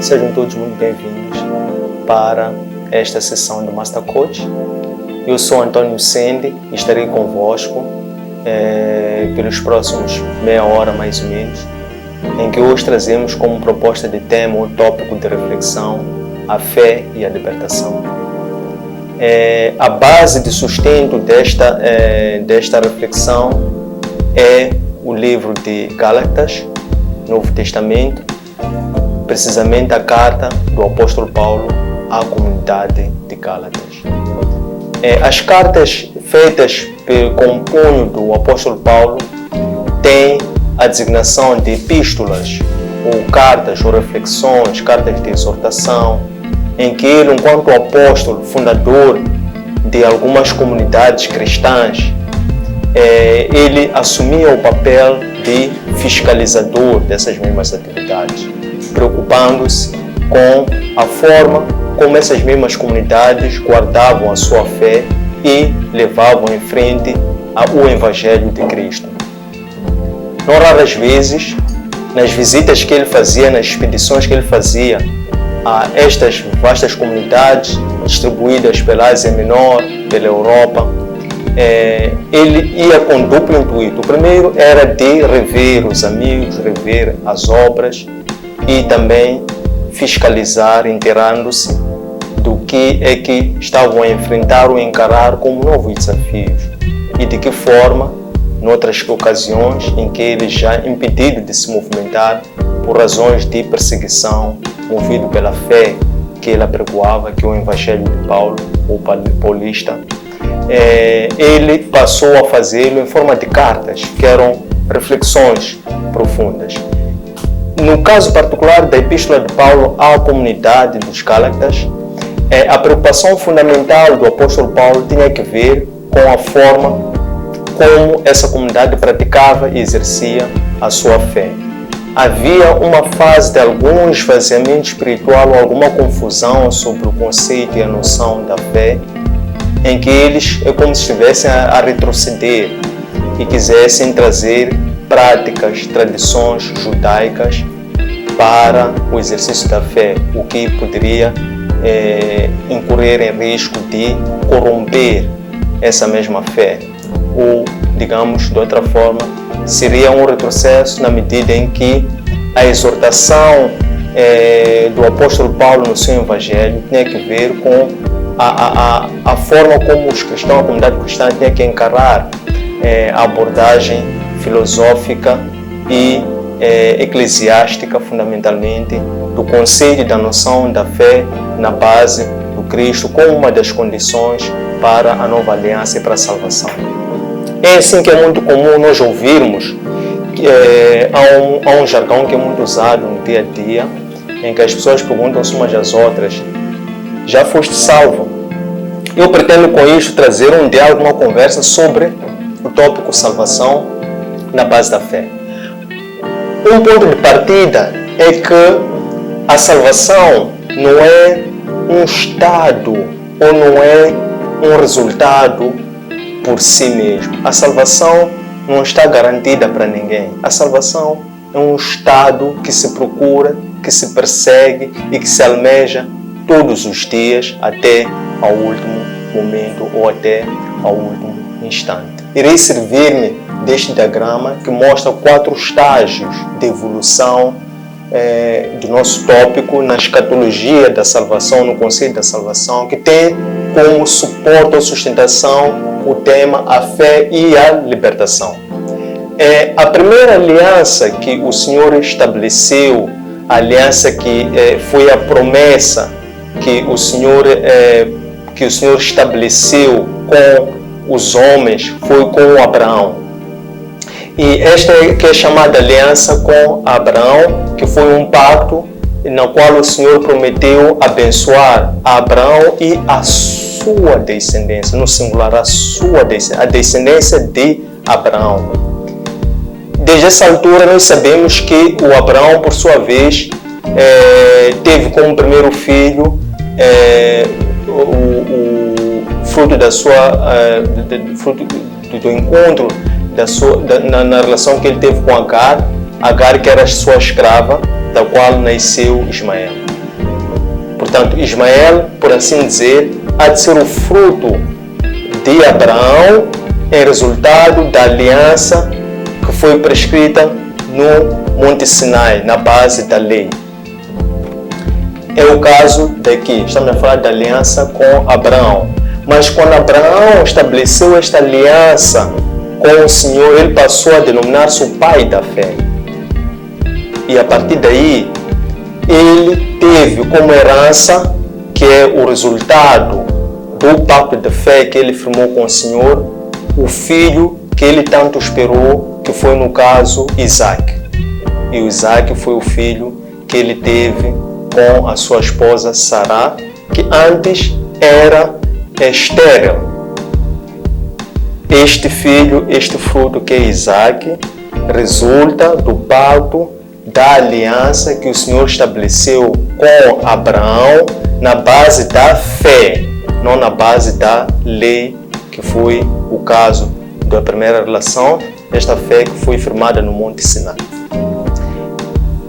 Sejam todos muito bem-vindos para esta sessão do Master Coach. Eu sou Antônio Sendi e estarei convosco pelos próximos meia hora mais ou menos, em que hoje trazemos como proposta de tema ou tópico de reflexão a fé e a libertação. A base de sustento desta reflexão é o livro de Gálatas, Novo Testamento, precisamente a carta do apóstolo Paulo à comunidade de Gálatas. As cartas feitas com o punho do apóstolo Paulo têm a designação de epístolas, ou cartas, ou reflexões, cartas de exortação, em que ele, enquanto apóstolo, fundador de algumas comunidades cristãs, ele assumia o papel de fiscalizador dessas mesmas atividades, preocupando-se com a forma como essas mesmas comunidades guardavam a sua fé e levavam em frente o Evangelho de Cristo. Não raras vezes, nas visitas que ele fazia, nas expedições que ele fazia a estas vastas comunidades distribuídas pela Ásia Menor, pela Europa, ele ia com duplo intuito. O primeiro era de rever os amigos, rever as obras e também fiscalizar, inteirando-se do que é que estavam a enfrentar ou encarar como novos desafios e de que forma, noutras ocasiões em que ele já impedido de se movimentar por razões de perseguição, movido pela fé que ele apregoava, que é o Evangelho de Paulo, ou paulista, ele passou a fazê-lo em forma de cartas, que eram reflexões profundas. No caso particular da Epístola de Paulo à comunidade dos Gálatas, a preocupação fundamental do apóstolo Paulo tinha que ver com a forma como essa comunidade praticava e exercia a sua fé. Havia uma fase de algum esvaziamento espiritual ou alguma confusão sobre o conceito e a noção da fé, em que eles é como se estivessem a retroceder e quisessem trazer práticas, tradições judaicas para o exercício da fé, o que poderia incorrer em risco de corromper essa mesma fé, ou, digamos, de outra forma, seria um retrocesso na medida em que a exortação do apóstolo Paulo no seu Evangelho tinha que ver com a forma como os cristãos, a comunidade cristã tinha que encarar a abordagem filosófica e eclesiástica, fundamentalmente, do conceito e da noção da fé na base do Cristo como uma das condições para a nova aliança e para a salvação. É assim que é muito comum nós ouvirmos, há um jargão que é muito usado no dia a dia, em que as pessoas perguntam-se umas às outras: já foste salvo? Eu pretendo com isso trazer um diálogo, uma conversa sobre o tópico salvação na base da fé. Um ponto de partida é que a salvação não é um estado ou não é um resultado por si mesmo. A salvação não está garantida para ninguém. A salvação é um estado que se procura, que se persegue e que se almeja todos os dias até ao último momento ou até ao último instante. Irei servir-me deste diagrama que mostra 4 estágios de evolução do nosso tópico na escatologia da salvação, no conceito da salvação, que tem como suporte ou sustentação o tema a fé e a libertação. A primeira aliança que o Senhor estabeleceu, a aliança que foi a promessa que o Senhor estabeleceu com os homens, foi com Abraão. E esta que é chamada aliança com Abraão, que foi um pacto no qual o Senhor prometeu abençoar a Abraão e a sua descendência, no singular, a descendência de Abraão. Desde essa altura nós sabemos que o Abraão, por sua vez, teve como primeiro filho o fruto da sua fruto do encontro na relação que ele teve com Agar, que era sua escrava, da qual nasceu Ismael. Portanto, Ismael, por assim dizer, há de ser o fruto de Abraão em resultado da aliança que foi prescrita no Monte Sinai, na base da lei. É o caso daqui, estamos a falar da aliança com Abraão. Mas quando Abraão estabeleceu esta aliança com o Senhor, ele passou a denominar-se o pai da fé. E a partir daí, ele teve como herança, que é o resultado do pacto de fé que ele firmou com o Senhor, o filho que ele tanto esperou, que foi no caso Isaac. E o Isaac foi o filho que ele teve com a sua esposa Sará, que antes era estéril. Este filho, este fruto que é Isaac, resulta do pacto, da aliança que o Senhor estabeleceu com Abraão na base da fé, não na base da lei, que foi o caso da primeira relação, esta fé que foi firmada no Monte Sinai.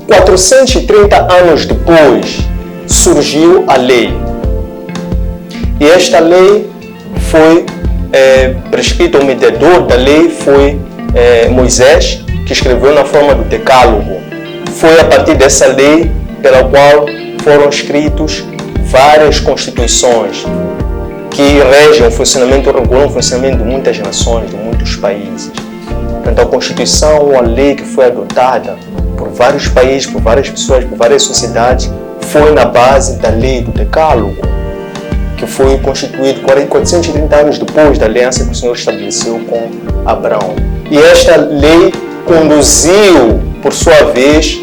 430 anos depois surgiu a lei. E esta lei foi prescrita, o mediador da lei foi Moisés, que escreveu na forma do Decálogo. Foi a partir dessa lei pela qual foram escritos várias constituições que regem o funcionamento, regulam o funcionamento de muitas nações, de muitos países. Portanto, a Constituição, a lei que foi adotada por vários países, por várias pessoas, por várias sociedades, foi na base da lei do Decálogo, que foi constituído 430 anos depois da aliança que o Senhor estabeleceu com Abraão. E esta lei conduziu, por sua vez,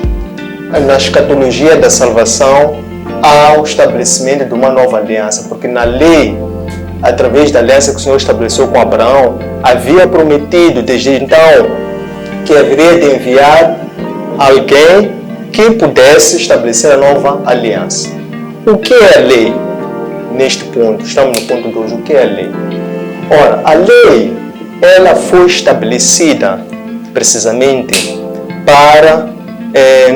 na escatologia da salvação, ao estabelecimento de uma nova aliança, porque na lei, através da aliança que o Senhor estabeleceu com Abraão, havia prometido desde então que haveria de enviar alguém que pudesse estabelecer a nova aliança. O que é a lei? Neste ponto, estamos no ponto 2, o que é a lei? Ora, a lei, ela foi estabelecida precisamente para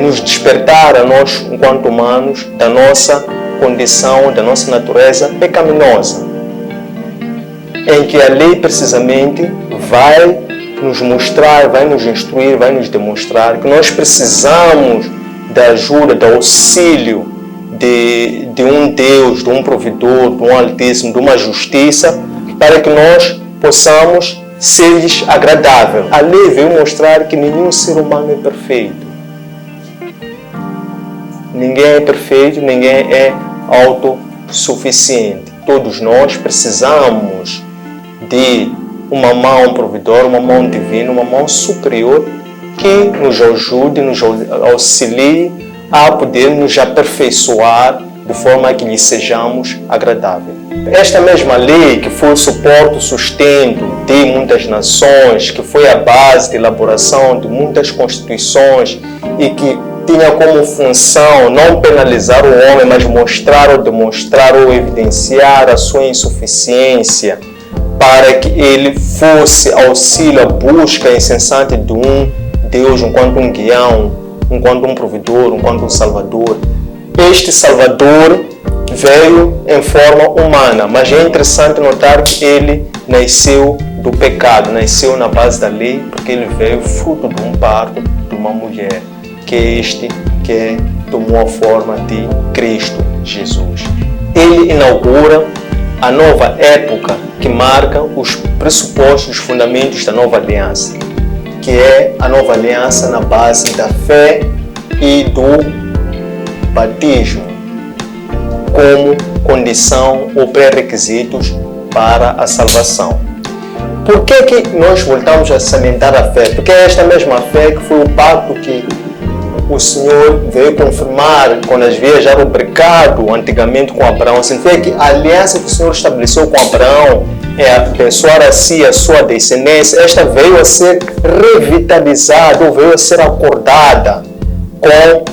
nos despertar a nós, enquanto humanos, da nossa condição, da nossa natureza pecaminosa, em que a lei precisamente vai nos mostrar, vai nos instruir, vai nos demonstrar que nós precisamos da ajuda, do auxílio de um Deus, de um provedor, de um Altíssimo, de uma justiça, para que nós possamos ser-lhes agradável. A lei veio mostrar que nenhum ser humano é perfeito. Ninguém é perfeito, ninguém é autossuficiente. Todos nós precisamos de uma mão provedora, uma mão divina, uma mão superior que nos ajude, nos auxilie a poder nos aperfeiçoar de forma que lhe sejamos agradáveis. Esta mesma lei, que foi o suporte, o sustento de muitas nações, que foi a base de elaboração de muitas constituições e que tinha como função não penalizar o homem, mas mostrar ou demonstrar ou evidenciar a sua insuficiência, para que ele fosse auxílio à busca incessante de um Deus enquanto um guião, enquanto um provedor, enquanto um salvador. Este salvador veio em forma humana, mas é interessante notar que ele nasceu do pecado, nasceu na base da lei, porque ele veio fruto de um parto de uma mulher, que é este que tomou a forma de Cristo Jesus. Ele inaugura a nova época que marca os pressupostos, os fundamentos da nova aliança, que é a nova aliança na base da fé e do batismo como condição ou pré-requisitos para a salvação. Por que nós voltamos a salientar a fé? Porque é esta mesma fé que foi o pacto que o Senhor veio confirmar quando havia já rubricado antigamente com Abraão. Significa que a aliança que o Senhor estabeleceu com Abraão é abençoar a si, a sua descendência. Esta veio a ser revitalizada, ou veio a ser acordada com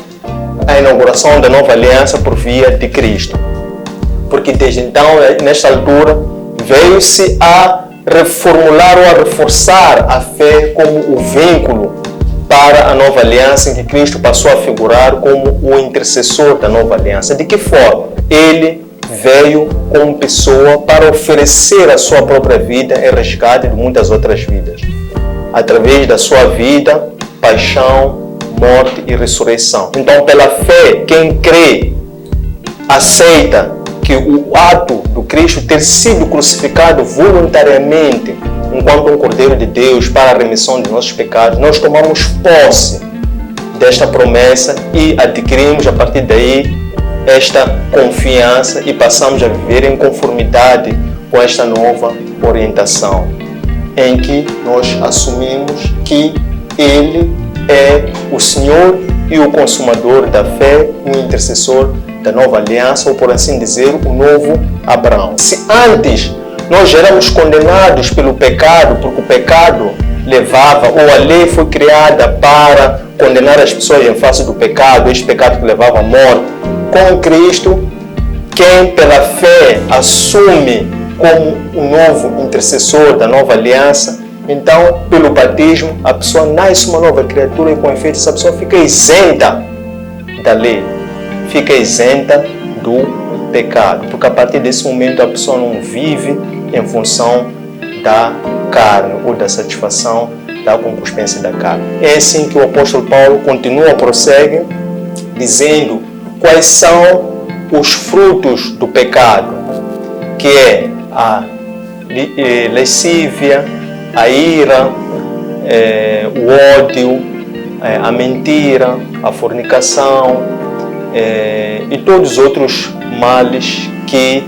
a inauguração da nova aliança por via de Cristo. Porque desde então, nesta altura, veio-se a reformular ou a reforçar a fé como o vínculo para a nova aliança, em que Cristo passou a figurar como o intercessor da nova aliança. De que forma? Ele veio como pessoa para oferecer a sua própria vida em resgate de muitas outras vidas, através da sua vida, paixão, morte e ressurreição. Então, pela fé, quem crê, aceita que o ato do Cristo ter sido crucificado voluntariamente enquanto um Cordeiro de Deus para a remissão de nossos pecados, nós tomamos posse desta promessa e adquirimos a partir daí esta confiança e passamos a viver em conformidade com esta nova orientação, em que nós assumimos que Ele é o Senhor e o consumador da fé, o intercessor da nova aliança, ou por assim dizer, o novo Abraão. Se antes nós éramos condenados pelo pecado, porque o pecado levava, ou a lei foi criada para condenar as pessoas em face do pecado, este pecado que levava à morte, com Cristo, quem pela fé assume como o novo intercessor da nova aliança, então, pelo batismo, a pessoa nasce uma nova criatura e, com efeito, essa pessoa fica isenta da lei, fica isenta do pecado, porque a partir desse momento a pessoa não vive em função da carne ou da satisfação da concupiscência da carne. É assim que o apóstolo Paulo continua, prossegue, dizendo quais são os frutos do pecado, que é a lascívia, a ira, o ódio, a mentira, a fornicação e todos os outros males que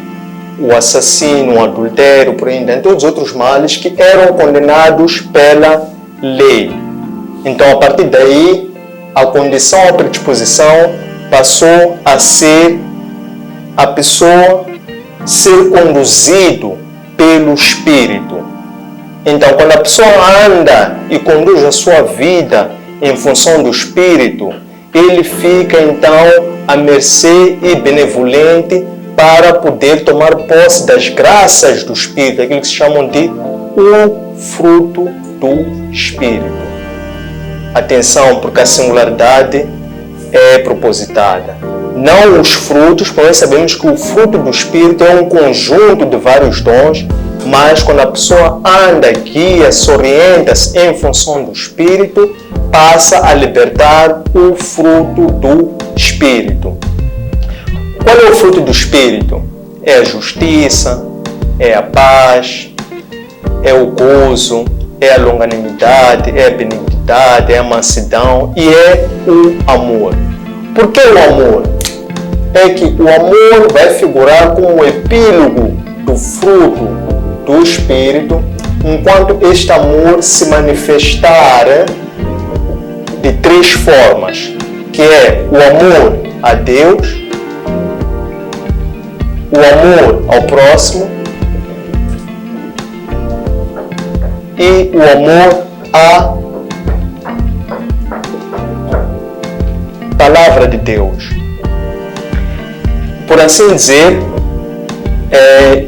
o assassino, o adultério, por aí em diante, todos os outros males que eram condenados pela lei. Então, a partir daí, a condição, a predisposição passou a ser a pessoa ser conduzido pelo Espírito. Então, quando a pessoa anda e conduz a sua vida em função do Espírito, ele fica então à mercê e benevolente para poder tomar posse das graças do Espírito, aquilo que se chamam de o fruto do Espírito. Atenção, porque a singularidade é propositada. Não os frutos, porque nós sabemos que o fruto do Espírito é um conjunto de vários dons, mas quando a pessoa anda, guia, se orienta-se em função do Espírito, passa a libertar o fruto do Espírito. Qual é o fruto do Espírito? É a justiça, é a paz, é o gozo, é a longanimidade, é a benignidade, é a mansidão e é o amor. Por que o amor? É que o amor vai figurar como o epílogo do fruto do Espírito, enquanto este amor se manifestar de três formas, que é o amor a Deus, o amor ao próximo e o amor à palavra de Deus. Por assim dizer,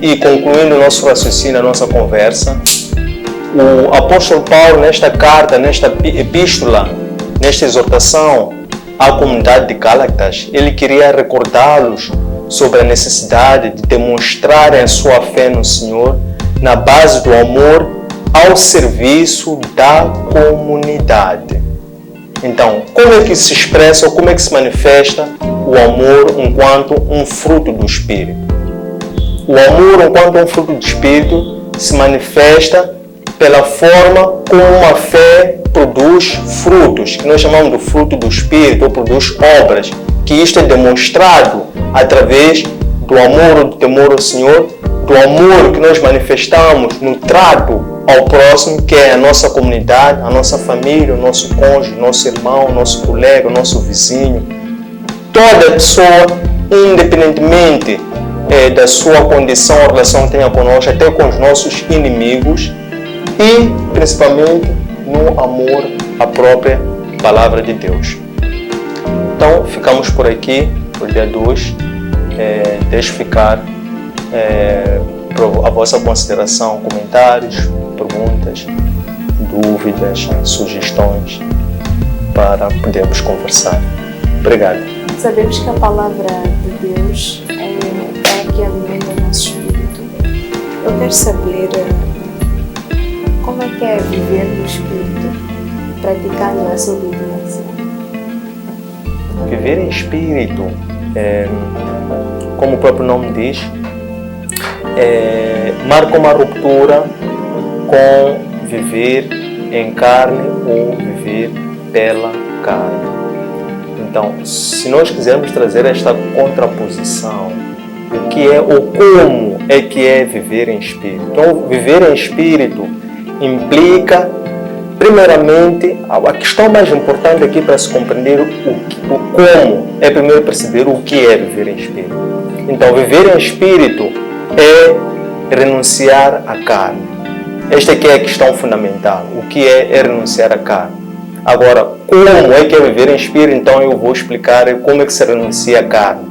e concluindo o nosso raciocínio, a nossa conversa, o apóstolo Paulo, nesta carta, nesta epístola, nesta exortação à comunidade de Gálatas, ele queria recordá-los sobre a necessidade de demonstrarem a sua fé no Senhor na base do amor ao serviço da comunidade. Então, como é que se expressa ou como é que se manifesta o amor enquanto um fruto do Espírito? O amor enquanto um fruto do Espírito se manifesta pela forma como a fé produz frutos, que nós chamamos de fruto do Espírito, ou produz obras, que isto é demonstrado através do amor ou do temor ao Senhor, do amor que nós manifestamos no trato ao próximo, que é a nossa comunidade, a nossa família, o nosso cônjuge, o nosso irmão, o nosso colega, o nosso vizinho. Toda pessoa, independentemente da sua condição ou relação que tenha conosco, até com os nossos inimigos, e principalmente no amor à própria palavra de Deus. Então, ficamos por aqui, por dia 2. Deixo ficar a vossa consideração, comentários, perguntas, dúvidas, sugestões, para podermos conversar. Obrigado. Sabemos que a palavra de Deus é Eu quero saber como é que é viver no Espírito, praticando essa obediência. Viver em Espírito, como o próprio nome diz, marca uma ruptura com viver em carne ou viver pela carne. Então, se nós quisermos trazer esta contraposição, o que é ou como é que é viver em Espírito? Então, viver em Espírito implica, primeiramente, a questão mais importante aqui para se compreender o como é primeiro perceber o que é viver em Espírito. Então, viver em Espírito é renunciar à carne. Esta aqui é a questão fundamental. O que é renunciar à carne? Agora, como é que é viver em Espírito? Então eu vou explicar como é que se renuncia à carne.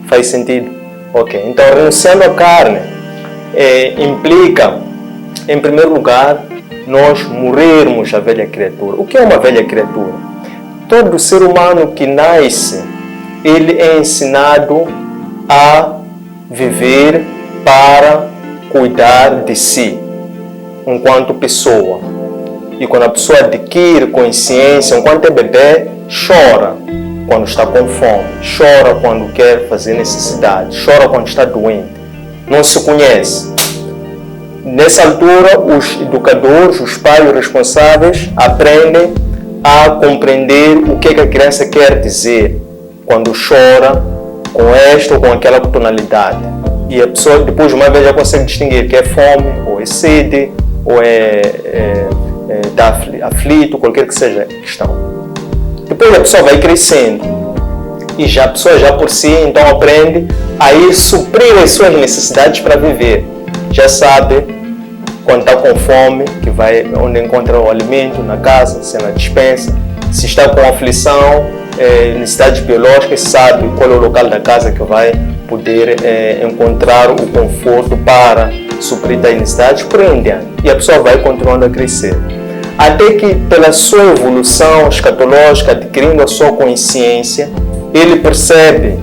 Faz sentido? Ok. Então, renunciando à carne implica, em primeiro lugar, nós morrermos à velha criatura. O que é uma velha criatura? Todo ser humano que nasce, ele é ensinado a viver para cuidar de si, enquanto pessoa. E quando a pessoa adquire consciência, enquanto é bebê, chora quando está com fome, chora quando quer fazer necessidade, chora quando está doente, não se conhece. Nessa altura, os educadores, os pais, os responsáveis aprendem a compreender o que a criança quer dizer quando chora com esta ou com aquela tonalidade. E a pessoa, depois de uma vez, já consegue distinguir que é fome, ou é sede, ou está aflito, qualquer que seja a questão. Depois a pessoa vai crescendo e a pessoa já por si então aprende a ir suprir as suas necessidades para viver. Já sabe quando está com fome, que vai onde encontra o alimento, na casa, se é na despensa. Se está com aflição, necessidades biológicas, sabe qual é o local da casa que vai poder encontrar o conforto para suprir as necessidades, por aí em diante. E a pessoa vai continuando a crescer. Até que, pela sua evolução escatológica, adquirindo a sua consciência, ele percebe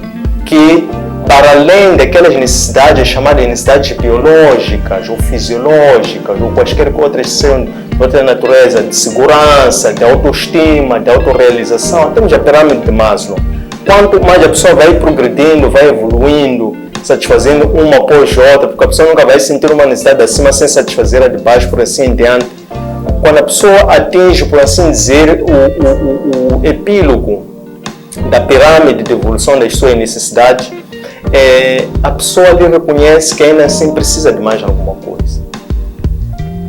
que, para além daquelas necessidades chamadas necessidades biológicas ou fisiológicas, ou quaisquer outras sejam de outra natureza, de segurança, de autoestima, de autorrealização, temos a pirâmide de Maslow. Quanto mais a pessoa vai progredindo, vai evoluindo, satisfazendo uma após outra, porque a pessoa nunca vai sentir uma necessidade acima sem satisfazer a de baixo, por assim em diante. Quando a pessoa atinge, por assim dizer, o epílogo da pirâmide de evolução das suas necessidades, a pessoa ali reconhece que ainda assim precisa de mais alguma coisa.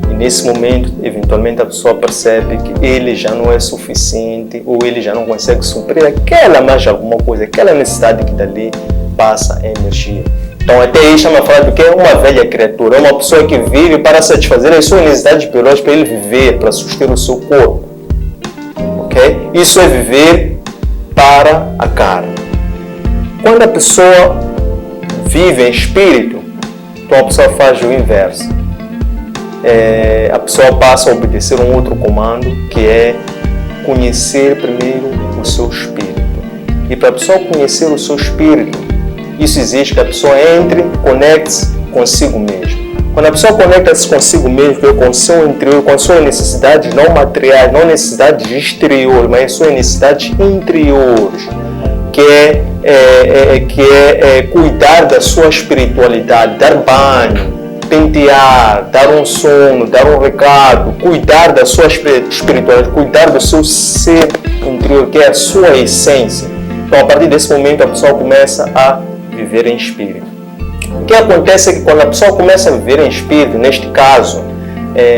E nesse momento, eventualmente, a pessoa percebe que ele já não é suficiente ou ele já não consegue suprir aquela mais alguma coisa, aquela necessidade que dali passa a emergir. Então, até aí estamos a falar do que é uma velha criatura, é uma pessoa que vive para satisfazer as suas necessidades biológicas, para ele viver, para suster o seu corpo. Ok? Isso é viver para a carne. Quando a pessoa vive em espírito, então a pessoa faz o inverso. A pessoa passa a obedecer um outro comando, que é conhecer primeiro o seu espírito. E para a pessoa conhecer o seu espírito, isso exige que a pessoa entre, conecte-se consigo mesmo. Quando a pessoa conecta-se consigo mesmo, com o seu interior, com as suas necessidades não materiais, não necessidades exteriores, mas as suas necessidades interiores, que é cuidar da sua espiritualidade, dar banho, pentear, dar um sono, dar um recado, cuidar da sua espiritualidade, cuidar do seu ser interior, que é a sua essência. Então, a partir desse momento, a pessoa começa a viver em espírito. O que acontece é que quando a pessoa começa a viver em espírito, neste caso,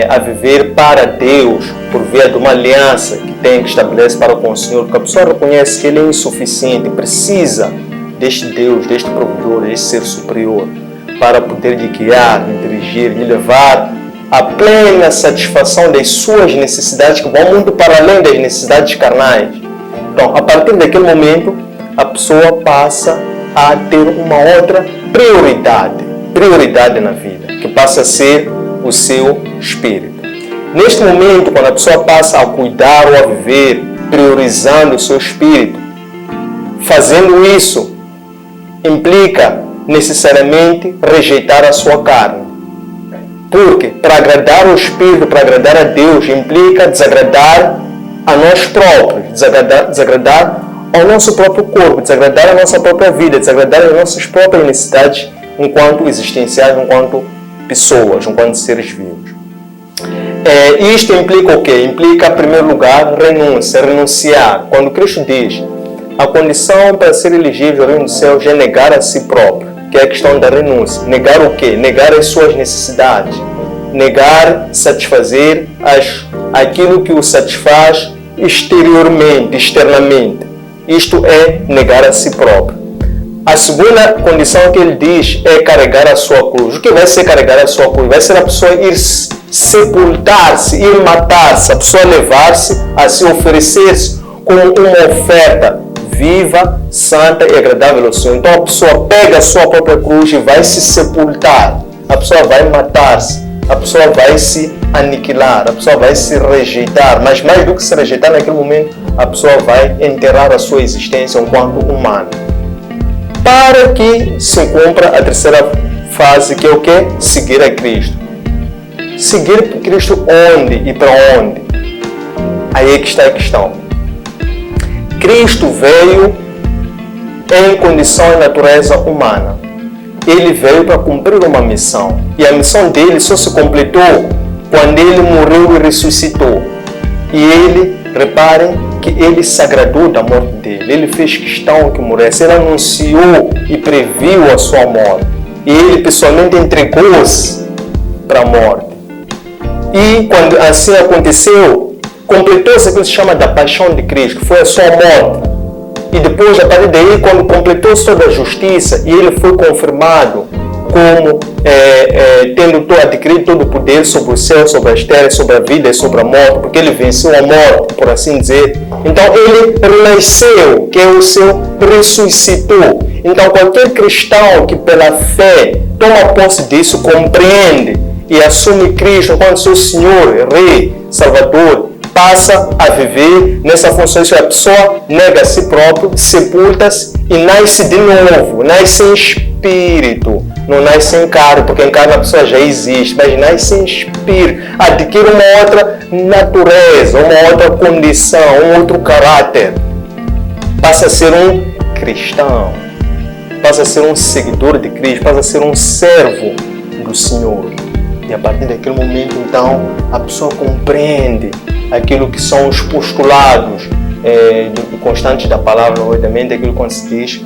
a viver para Deus, por via de uma aliança que tem que estabelecer para com o Senhor, porque a pessoa reconhece que ele é insuficiente, precisa deste Deus, deste provedor, deste ser superior, para poder lhe guiar, lhe dirigir, lhe levar à plena satisfação das suas necessidades, que vão muito para além das necessidades carnais. Então, a partir daquele momento, a pessoa passa a ter uma outra prioridade na vida, que passa a ser o seu espírito. Neste momento, quando a pessoa passa a cuidar ou a viver, priorizando o seu espírito, fazendo isso implica necessariamente rejeitar a sua carne. Porque para agradar o Espírito, para agradar a Deus, implica desagradar a nós próprios, desagradar ao nosso próprio corpo, desagradar a nossa própria vida, desagradar as nossas próprias necessidades enquanto existenciais, enquanto pessoas, enquanto seres vivos. Isto implica o quê? Implica, em primeiro lugar, renúncia, renunciar. Quando Cristo diz a condição para ser elegível ao reino dos céus é negar a si próprio, que é a questão da renúncia. Negar o quê? Negar as suas necessidades. Negar satisfazer aquilo que o satisfaz exteriormente, externamente. Isto é negar a si próprio. A segunda condição que ele diz é carregar a sua cruz. O que vai ser carregar a sua cruz? Vai ser a pessoa ir sepultar-se, ir matar-se, a pessoa levar-se a se oferecer-se como uma oferta viva, santa e agradável ao Senhor. Então a pessoa pega a sua própria cruz e vai se sepultar. A pessoa vai matar-se, a pessoa vai se aniquilar, a pessoa vai se rejeitar. Mas mais do que se rejeitar naquele momento, a pessoa vai enterrar a sua existência enquanto humana. Para que se cumpra a terceira fase, que é o quê? Seguir a Cristo. Seguir Cristo onde e para onde? Aí é que está a questão. Cristo veio em condição e natureza humana. Ele veio para cumprir uma missão. E a missão dele só se completou quando ele morreu e ressuscitou. E ele, reparem, que ele se agradou da morte dele. Ele fez questão que morresse. Ele anunciou e previu a sua morte. E ele pessoalmente entregou-se para a morte. E quando assim aconteceu, completou-se aquilo que se chama da paixão de Cristo, que foi a sua morte. E depois, a partir daí, quando completou-se toda a justiça, e ele foi confirmado como tendo adquirido todo o poder sobre o céu, sobre as terras, sobre a vida e sobre a morte, porque ele venceu a morte, por assim dizer. Então ele renasceu, que é o seu ressuscitou. Então qualquer cristão que pela fé toma posse disso, compreende e assume Cristo como seu Senhor, Rei, Salvador, passa a viver nessa função. Isso é, a pessoa nega a si próprio, sepulta-se e nasce de novo, nasce em espírito, não nasce em carne, porque em carne a pessoa já existe, mas nasce em espírito, adquire uma outra natureza, uma outra condição, um outro caráter, passa a ser um cristão, passa a ser um seguidor de Cristo, passa a ser um servo do Senhor. E a partir daquele momento, então, a pessoa compreende aquilo que são os postulados constantes da palavra, obviamente, aquilo que se diz: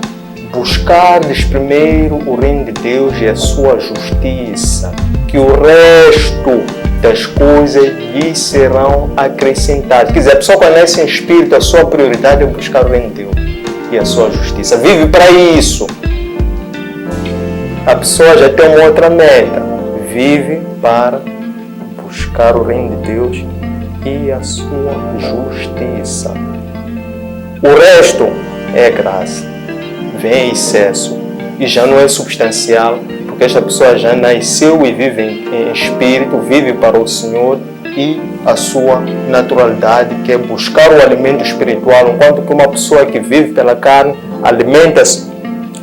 buscar-lhes primeiro o reino de Deus e a sua justiça, que o resto das coisas lhe serão acrescentadas. Quer dizer, a pessoa quando nasce em espírito, a sua prioridade é buscar o reino de Deus e a sua justiça. Vive para isso. A pessoa já tem uma outra meta. Vive para buscar o reino de Deus e a sua justiça. O resto é graça, vem em excesso e já não é substancial, porque esta pessoa já nasceu e vive em espírito, vive para o Senhor e a sua naturalidade, que é buscar o alimento espiritual, enquanto que uma pessoa que vive pela carne alimenta-se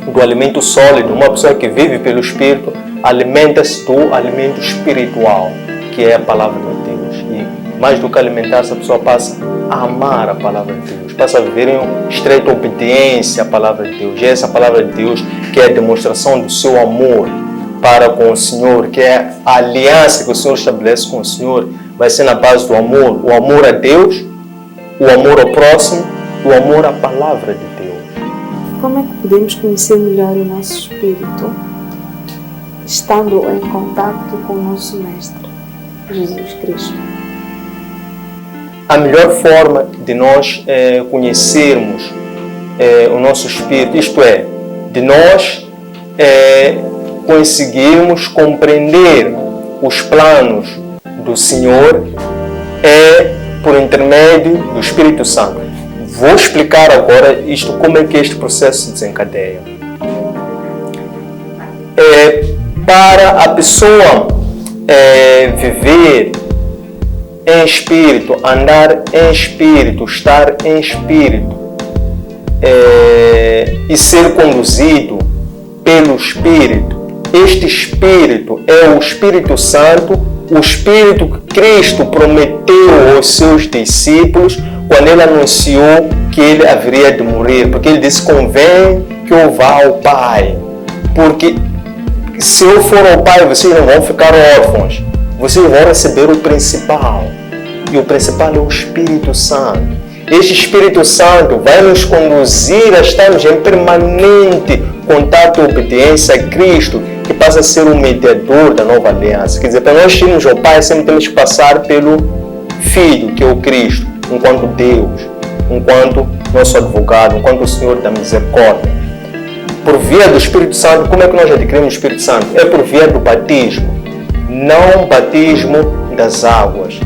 do alimento sólido, uma pessoa que vive pelo Espírito alimenta-se do alimento espiritual, que é a palavra de Deus. E mais do que alimentar-se, a pessoa passa a amar a palavra de Deus, passa a viver em estreita obediência à palavra de Deus. E essa palavra de Deus que é a demonstração do seu amor para com o Senhor, que é a aliança que o Senhor estabelece com o Senhor, vai ser na base do amor, o amor a Deus, o amor ao próximo, o amor à palavra de Deus. Como é que podemos conhecer melhor o nosso espírito, estando em contato com o nosso Mestre, Jesus Cristo? A melhor forma de nós conhecermos o nosso espírito, isto é, de nós conseguirmos compreender os planos do Senhor, é por intermédio do Espírito Santo. Vou explicar agora isto, como é que este processo se desencadeia. Para a pessoa viver em espírito, andar em espírito, estar em espírito e ser conduzido pelo Espírito, este Espírito é o Espírito Santo, o Espírito que Cristo prometeu aos seus discípulos quando ele anunciou que ele haveria de morrer, porque ele disse: convém que eu vá ao Pai, porque se eu for ao Pai, vocês não vão ficar órfãos, vocês vão receber o principal, e o principal é o Espírito Santo. Este Espírito Santo vai nos conduzir a estarmos em permanente contato e obediência a Cristo, que passa a ser o mediador da nova aliança. Quer dizer, para nós irmos ao Pai, sempre temos que passar pelo Filho, que é o Cristo, enquanto Deus, enquanto nosso advogado, enquanto o Senhor da misericórdia. Por via do Espírito Santo, como é que nós adquirimos o Espírito Santo? É por via do batismo, não batismo das águas,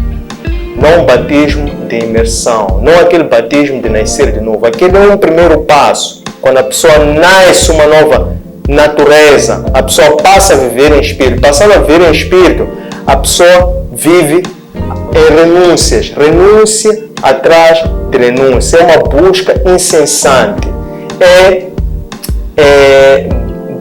não batismo de imersão, não aquele batismo de nascer de novo. Aquele é um primeiro passo, quando a pessoa nasce uma nova natureza, a pessoa passa a viver em Espírito. Passando a viver em Espírito, a pessoa vive em renúncias, renúncia atrás de renúncia, é uma busca incessante, é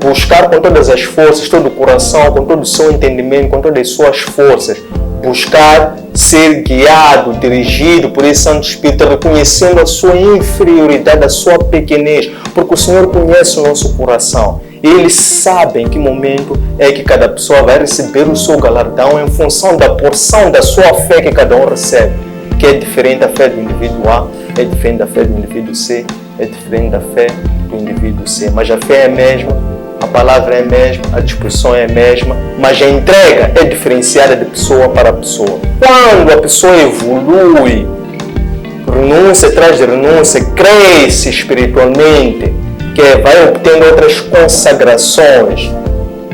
buscar com todas as forças, todo o coração, com todo o seu entendimento, com todas as suas forças, buscar ser guiado, dirigido por esse Santo Espírito, reconhecendo a sua inferioridade, a sua pequenez, porque o Senhor conhece o nosso coração. Ele sabe em que momento é que cada pessoa vai receber o seu galardão em função da porção da sua fé que cada um recebe, que é diferente da fé do indivíduo A, é diferente da fé do indivíduo C, é diferente da fé do indivíduo C, mas a fé é a mesma, a palavra é a mesma, a disposição é a mesma, mas a entrega é diferenciada de pessoa para pessoa. Quando a pessoa evolui, renúncia atrás de renúncia, cresce espiritualmente, que vai obtendo outras consagrações,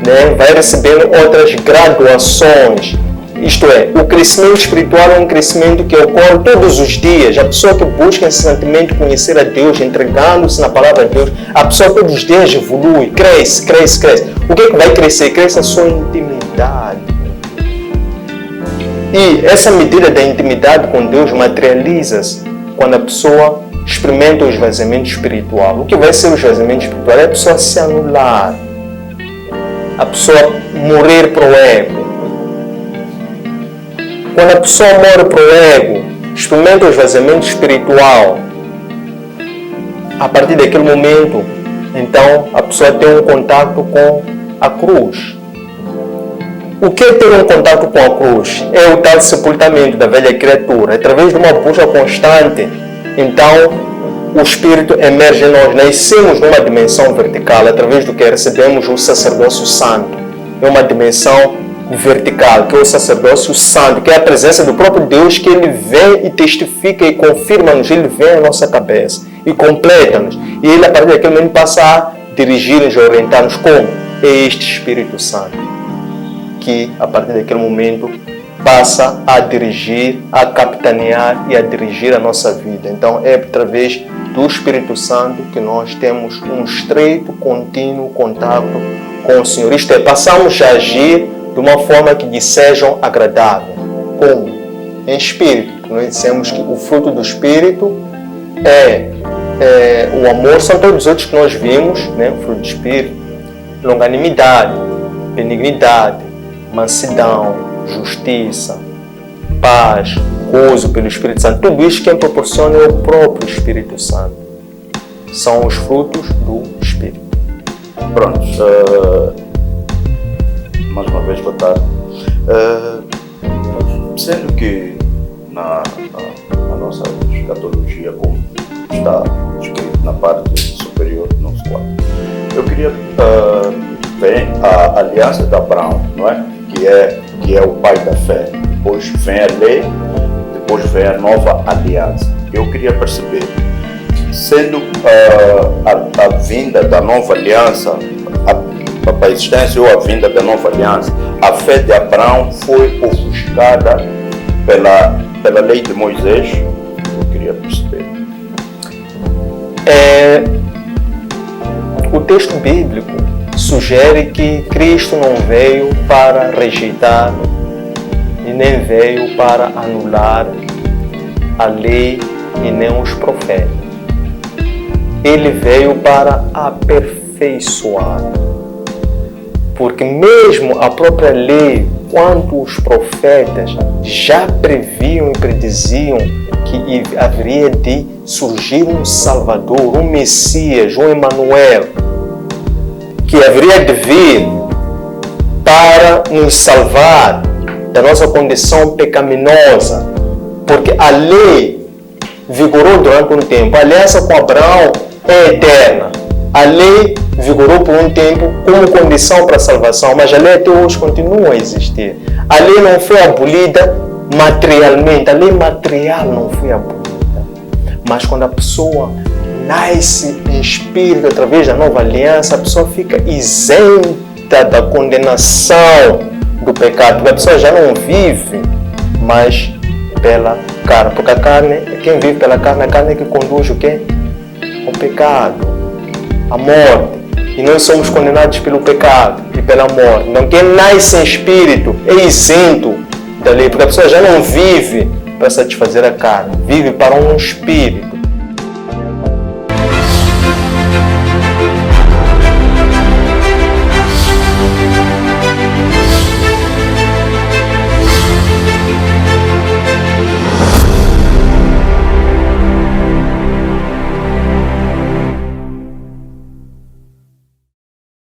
né? Vai recebendo outras graduações. Isto é, o crescimento espiritual é um crescimento que ocorre todos os dias. A pessoa que busca incessantemente conhecer a Deus, entregando-se na palavra de Deus, a pessoa todos os dias evolui, cresce. O que é que vai crescer? Cresce a sua intimidade. E essa medida da intimidade com Deus materializa-se quando a pessoa experimenta o esvaziamento espiritual. O que vai ser o esvaziamento espiritual? É a pessoa se anular, a pessoa morrer para o ego. Quando a pessoa morre para o ego, experimenta o esvaziamento espiritual, a partir daquele momento, então a pessoa tem um contato com a cruz. O que é ter um contato com a cruz? É o tal sepultamento da velha criatura. Através de uma busca constante, então o Espírito emerge em nós. Nascemos numa dimensão vertical, através do que recebemos o sacerdócio santo. É uma dimensão vertical, que é o sacerdócio santo, que é a presença do próprio Deus, que Ele vem e testifica e confirma-nos, Ele vem à nossa cabeça e completa-nos. E Ele, a partir daquele momento, passa a dirigir-nos, a orientar-nos como? É este Espírito Santo, que a partir daquele momento passa a dirigir, a capitanear e a dirigir a nossa vida. Então é através do Espírito Santo que nós temos um estreito, contínuo contato com o Senhor. Isto é, passamos a agir de uma forma que lhe sejam agradável. Como? Em Espírito. Nós dissemos que o fruto do Espírito é o amor, são todos os outros que nós vimos, né? O fruto do Espírito, longanimidade, benignidade, mansidão, justiça, paz, gozo pelo Espírito Santo. Tudo isso quem proporciona é o próprio Espírito Santo. São os frutos do Espírito. Pronto. Mais uma vez, boa tarde. Sendo que na nossa escatologia, como está escrito na parte superior do nosso quadro, eu queria ver a aliança de Abraão, não é? Que é o pai da fé. Depois vem a lei, depois vem a nova aliança. Eu queria perceber, sendo a vinda da nova aliança, a existência ou a vinda da nova aliança, a fé de Abraão foi ofuscada pela lei de Moisés. Eu queria perceber. O texto bíblico sugere que Cristo não veio para rejeitar e nem veio para anular a lei e nem os profetas. Ele veio para aperfeiçoar. Porque mesmo a própria lei, quando os profetas já previam e prediziam que haveria de surgir um Salvador, um Messias, um Emanuel, que haveria de vir para nos salvar da nossa condição pecaminosa, porque a lei vigorou durante um tempo. A aliança com Abraão é eterna. A lei vigorou por um tempo como condição para a salvação, mas a lei até hoje continua a existir. A lei não foi abolida materialmente, a lei material não foi abolida. Mas quando a pessoa nasce em espírito através da nova aliança, a pessoa fica isenta da condenação do pecado, porque a pessoa já não vive mais pela carne, porque a carne, quem vive pela carne, a carne é que conduz o quê? O pecado, a morte. E nós somos condenados pelo pecado e pela morte. Então quem nasce em espírito é isento da lei, porque a pessoa já não vive para satisfazer a carne, vive para um espírito.